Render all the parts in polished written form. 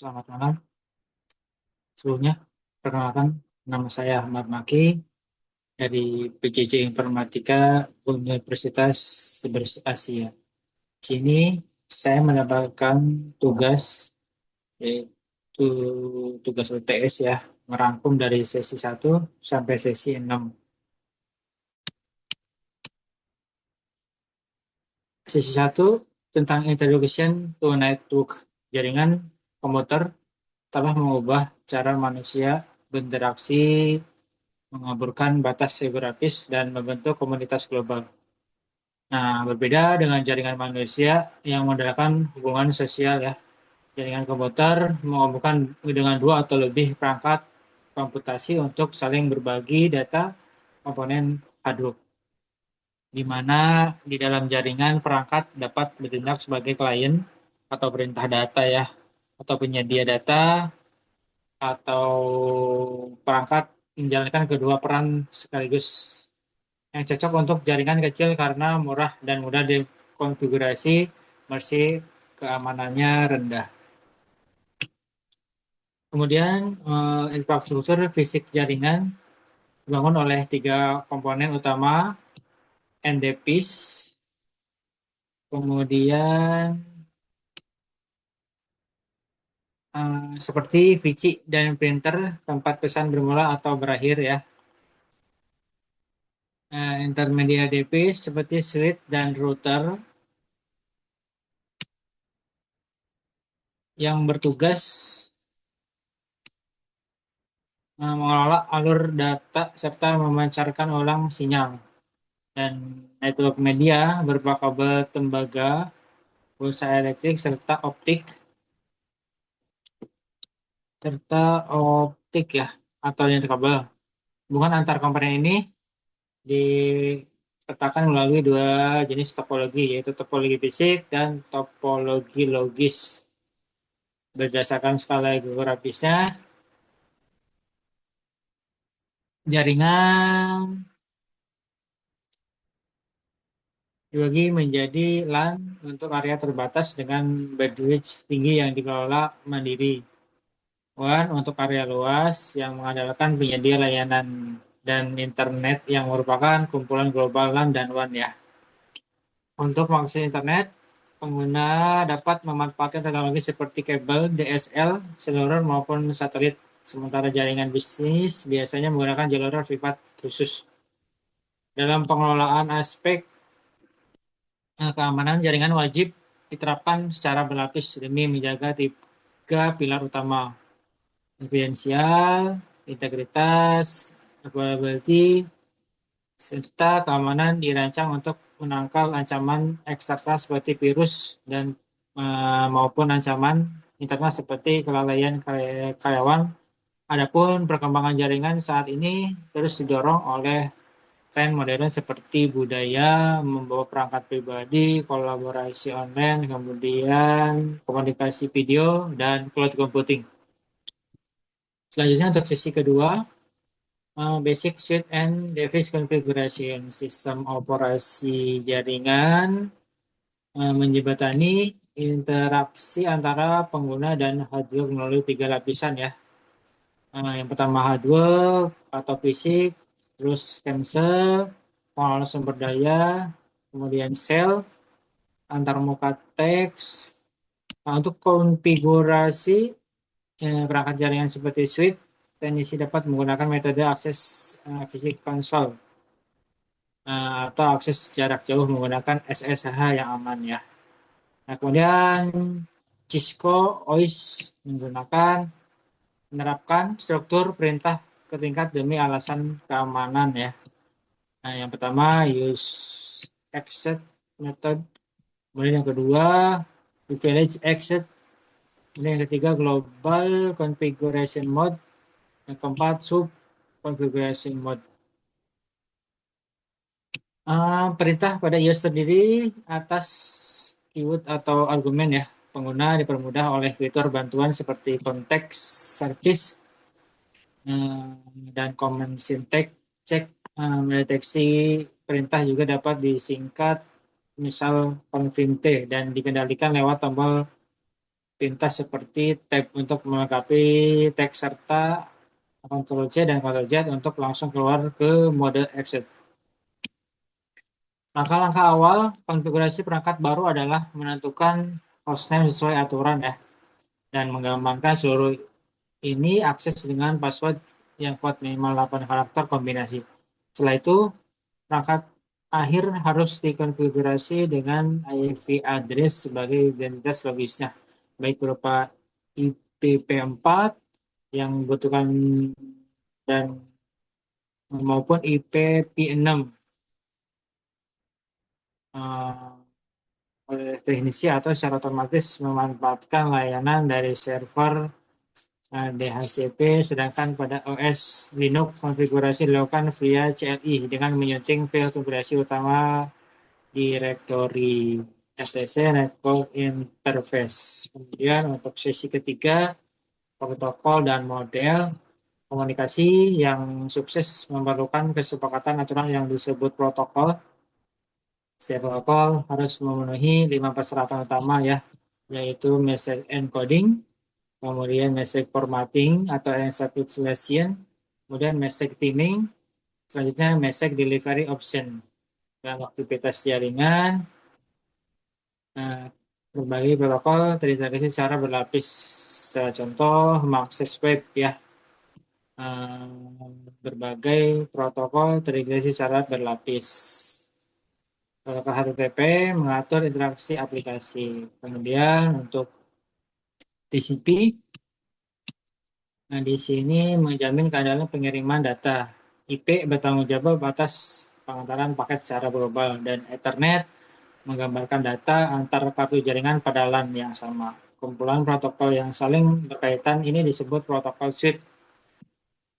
Selamat malam. Sebelumnya, perkenalkan nama saya Ahmad Maki dari PJJ Informatika Universitas Asia. Di sini saya mendapatkan tugas, yaitu tugas UTS ya, merangkum dari sesi 1 sampai sesi 6. Sesi 1 tentang Introduction to Network. Jaringan komputer telah mengubah cara manusia berinteraksi, mengaburkan batas geografis, dan membentuk komunitas global. Nah, berbeda dengan jaringan manusia yang mengandalkan hubungan sosial ya. Jaringan komputer menghubungkan dengan dua atau lebih perangkat komputasi untuk saling berbagi data komponen Hadoop, di mana di dalam jaringan perangkat dapat bertindak sebagai klien atau perintah data ya, atau penyedia data, atau perangkat menjalankan kedua peran sekaligus, yang cocok untuk jaringan kecil karena murah dan mudah dikonfigurasi, meski keamanannya rendah. Kemudian infrastruktur fisik jaringan dibangun oleh tiga komponen utama: NDPIS, kemudian seperti VC dan printer, tempat pesan bermula atau berakhir ya. Intermedia DPIS seperti switch dan router yang bertugas mengelola alur data serta memancarkan ulang sinyal. Dan network media berupa kabel tembaga, pulsa elektrik, serta optik ya, atau yang kabel. Hubungan antar komponen ini dipetakan melalui dua jenis topologi, yaitu topologi fisik dan topologi logis. Berdasarkan skala geografisnya, jaringan dibagi menjadi LAN untuk area terbatas dengan bandwidth tinggi yang dikelola mandiri, WAN untuk area luas yang mengandalkan penyedia layanan, dan internet yang merupakan kumpulan global LAN dan WAN ya. Untuk mengakses internet, pengguna dapat memanfaatkan teknologi seperti kabel DSL, seluler maupun satelit. Sementara jaringan bisnis biasanya menggunakan jalur privat khusus. Dalam pengelolaan aspek keamanan, jaringan wajib diterapkan secara berlapis demi menjaga tiga pilar utama: konfidensial, integritas, availability, serta keamanan. Dirancang untuk menangkal ancaman eksternal seperti virus dan maupun ancaman internal seperti kelalaian karyawan. Adapun perkembangan jaringan saat ini terus didorong oleh tren modern seperti budaya membawa perangkat pribadi, kolaborasi online, kemudian komunikasi video, dan cloud computing. Selanjutnya untuk sesi kedua, basic switch and device configuration. Sistem operasi jaringan menjembatani interaksi antara pengguna dan hardware melalui tiga lapisan ya. Yang pertama hardware atau fisik, terus sensor, pengelola sumber daya, kemudian sel, antarmuka teks. Nah, untuk konfigurasi perangkat jaringan seperti switch, teknisi dapat menggunakan metode akses fisik konsol atau akses jarak jauh menggunakan SSH yang aman ya. Nah, kemudian Cisco OIS menerapkan struktur perintah ke tingkat demi alasan keamanan ya. Nah, yang pertama use exit method, kemudian yang kedua privilege exit, kemudian yang ketiga global configuration mode, yang keempat sub configuration mode. Perintah pada iOS sendiri atas keyword atau argumen ya. Pengguna dipermudah oleh fitur bantuan seperti context service dan command syntax check. Mendeteksi perintah juga dapat disingkat misal convint dan dikendalikan lewat tombol pintas seperti tab untuk melengkapi teks serta Ctrl C dan Ctrl Z untuk langsung keluar ke mode exit. Langkah-langkah awal konfigurasi perangkat baru adalah menentukan hostname sesuai aturan ya, dan menggampangkan seluruh ini akses dengan password yang kuat minimal 8 karakter kombinasi. Setelah itu, perangkat akhir harus dikonfigurasi dengan IP address sebagai identitas logisnya, baik berupa IPv4 yang membutuhkan dan maupun IPv6 oleh teknisi atau secara otomatis memanfaatkan layanan dari server DHCP, sedangkan pada OS Linux konfigurasi dilakukan via CLI dengan menyunting file konfigurasi utama direktori etc network interface. Kemudian untuk sesi ketiga, protokol dan model komunikasi yang sukses memerlukan kesepakatan aturan yang disebut protokol. Setiap protokol harus memenuhi 5 persyaratan utama ya, yaitu message encoding, kemudian message formatting atau encapsulation, kemudian message theming, selanjutnya message delivery option. Dalam aktivitas jaringan, berbagai protokol terintegrasi secara berlapis. Contoh mengakses web ya, berbagai protokol terintegrasi secara berlapis. Protokol HTTP mengatur interaksi aplikasi. Kemudian untuk TCP, nah di sini menjamin keadaan pengiriman data. IP bertanggung jawab atas pengantaran paket secara global, dan Ethernet menggambarkan data antar kartu jaringan pada LAN yang sama. Kumpulan protokol yang saling berkaitan ini disebut protokol switch.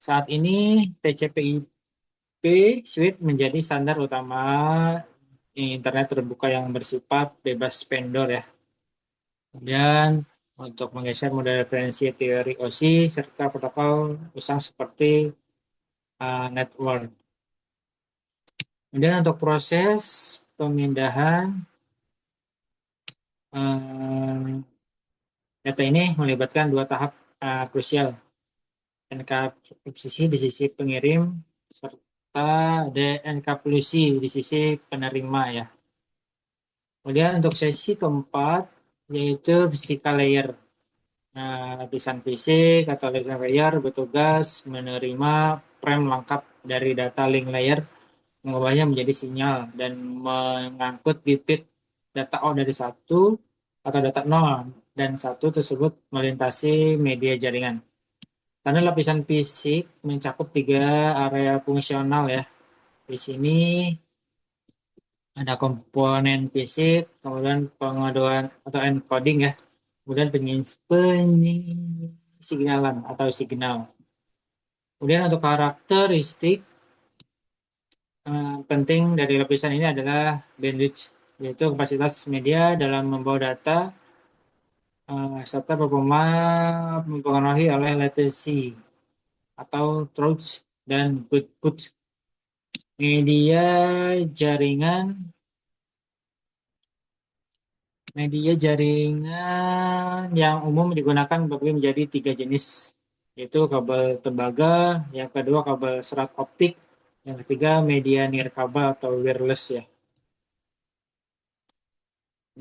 Saat ini TCP/IP switch menjadi standar utama internet terbuka yang bersifat bebas vendor ya. Kemudian untuk menggeser model referensi teori OSI serta protokol usang seperti network. Kemudian untuk proses pemindahan data ini melibatkan dua tahap krusial, enkripsi di sisi pengirim serta deenkripsi di sisi penerima ya. Kemudian untuk sesi keempat yaitu physical layer. Nah, lapisan fisik atau link layer bertugas menerima frame lengkap dari data link layer, mengubahnya menjadi sinyal dan mengangkut bit-bit data O dari satu atau data 0 dan 1 tersebut melintasi media jaringan. Karena lapisan fisik mencakup 3 area fungsional ya. Di sini ada komponen fisik, kemudian pengaduan atau encoding ya, kemudian signalan atau signal. Kemudian untuk karakteristik penting dari lapisan ini adalah bandwidth, yaitu kapasitas media dalam membawa data serta performa mempengaruhi oleh latency atau throughput dan throughput. Media jaringan yang umum digunakan bagi menjadi 3 jenis, yaitu kabel tembaga, yang kedua kabel serat optik, yang ketiga media nirkabel atau wireless ya.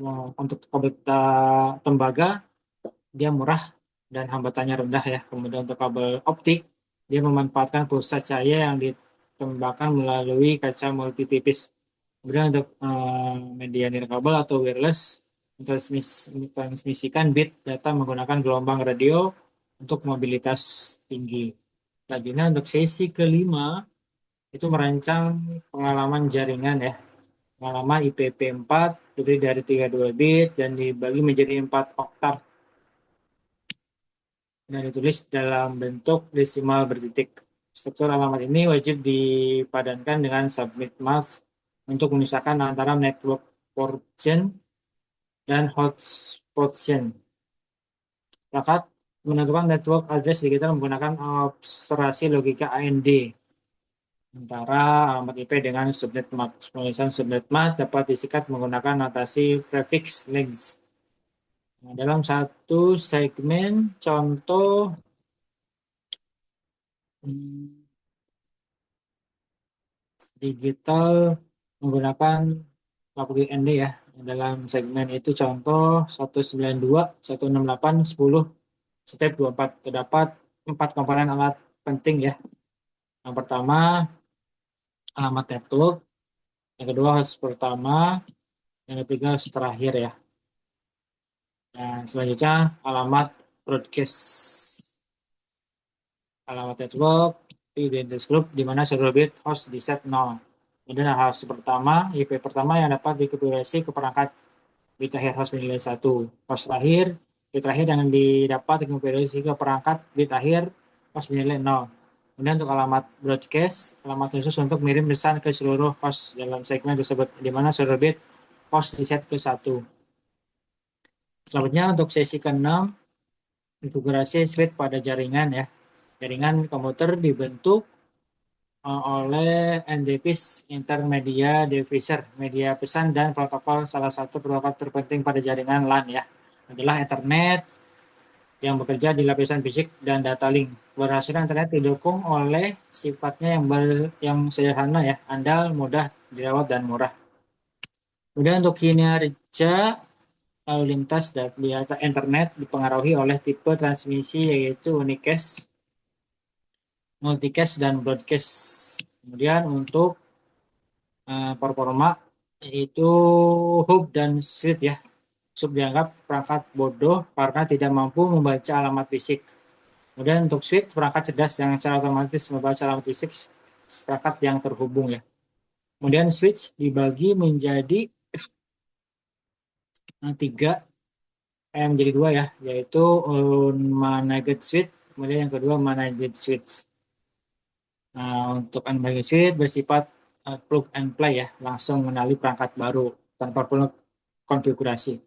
Nah, untuk kabel tembaga dia murah dan hambatannya rendah ya. Kemudian untuk kabel optik dia memanfaatkan pusat cahaya yang ditembakkan melalui kaca multitipis. Kemudian untuk media nirkabel atau wireless mentransmisikan bit data menggunakan gelombang radio untuk mobilitas tinggi. Selanjutnya untuk sesi kelima itu merancang pengalaman jaringan ya. Pengalaman IPv4 terdiri dari 32 bit dan dibagi menjadi 4 oktav dan ditulis dalam bentuk desimal bertitik. Struktur alamat ini wajib dipadankan dengan subnet mask untuk memisahkan antara network portion dan host portion. Dapat menentukan network address digital menggunakan observasi logika AND antara alamat IP dengan subnet mask. Penulisan subnet mask dapat disikat menggunakan notasi prefix links. Nah, dalam satu segmen contoh hmm, digital menggunakan WND ya. Dalam segmen itu contoh 192, 168, 10, step 24. Terdapat 4 komponen alat penting ya. Yang pertama alamat network, yang kedua host pertama, yang ketiga host terakhir ya. Dan selanjutnya alamat broadcast. Alamat network identitas group di mana serial bit host di set 0. Kemudian host pertama, IP pertama yang dapat dikonfigurasi ke perangkat bit akhir host bernilai 1. Host terakhir, bit terakhir yang didapat dikonfigurasi ke perangkat bit akhir host bernilai 0. Kemudian untuk alamat broadcast, alamat khusus untuk mengirim pesan ke seluruh host dalam segmen tersebut, di mana serial bit host di set ke 1. Selanjutnya untuk sesi ke-6, konfigurasi switch pada jaringan ya. Jaringan komputer dibentuk oleh NDPIS Intermedia Divisor, media pesan dan protokol. Salah satu protokol terpenting pada jaringan LAN ya adalah Ethernet yang bekerja di lapisan fisik dan data link. Berhasil internet didukung oleh sifatnya yang sederhana ya, andal, mudah dirawat dan murah. Kemudian untuk kinerja lalu lintas data internet dipengaruhi oleh tipe transmisi yaitu unicast, multicast dan broadcast. Kemudian untuk performa itu hub dan switch ya. Sub dianggap perangkat bodoh karena tidak mampu membaca alamat fisik. Kemudian untuk switch perangkat cerdas yang secara otomatis membaca alamat fisik perangkat yang terhubung ya. Kemudian switch dibagi menjadi tiga menjadi dua ya, yaitu unmanaged switch, kemudian yang kedua managed switch. Nah, untuk unmanaged switch bersifat plug and play ya, langsung mengenali perangkat baru tanpa perlu konfigurasi.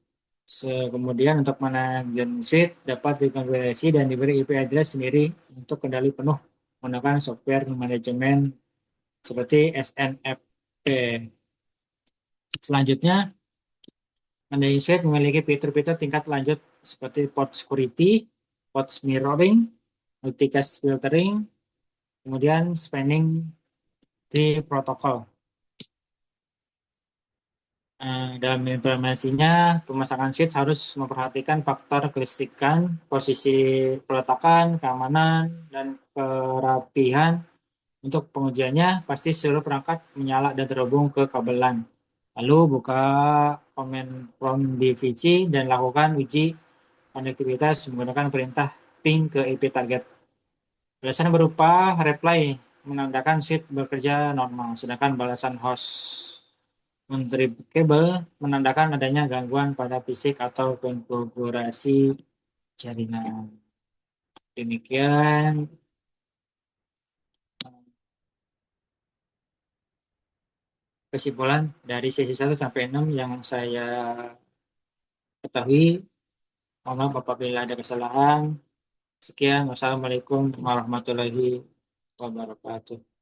Kemudian untuk manajemen suite dapat dikonfigurasi dan diberi IP address sendiri untuk kendali penuh menggunakan software manajemen seperti SNFP. Selanjutnya, manajemen suite memiliki fitur-fitur tingkat lanjut seperti port security, port mirroring, multicast filtering, kemudian spanning tree protocol. Dalam implementasinya, pemasangan switch harus memperhatikan faktor kelistrikan, posisi peletakan, keamanan, dan kerapihan. Untuk pengujiannya, pasti seluruh perangkat menyala dan terhubung ke kabel LAN. Lalu buka command prompt di VC dan lakukan uji konektivitas menggunakan perintah ping ke IP target. Balasan berupa reply menandakan switch bekerja normal, sedangkan balasan host Menteri kabel menandakan adanya gangguan pada fisik atau konfigurasi jaringan. Demikian kesimpulan dari sesi 1 sampai 6 yang saya ketahui. Mohon maaf apabila ada kesalahan. Sekian, wassalamualaikum warahmatullahi wabarakatuh.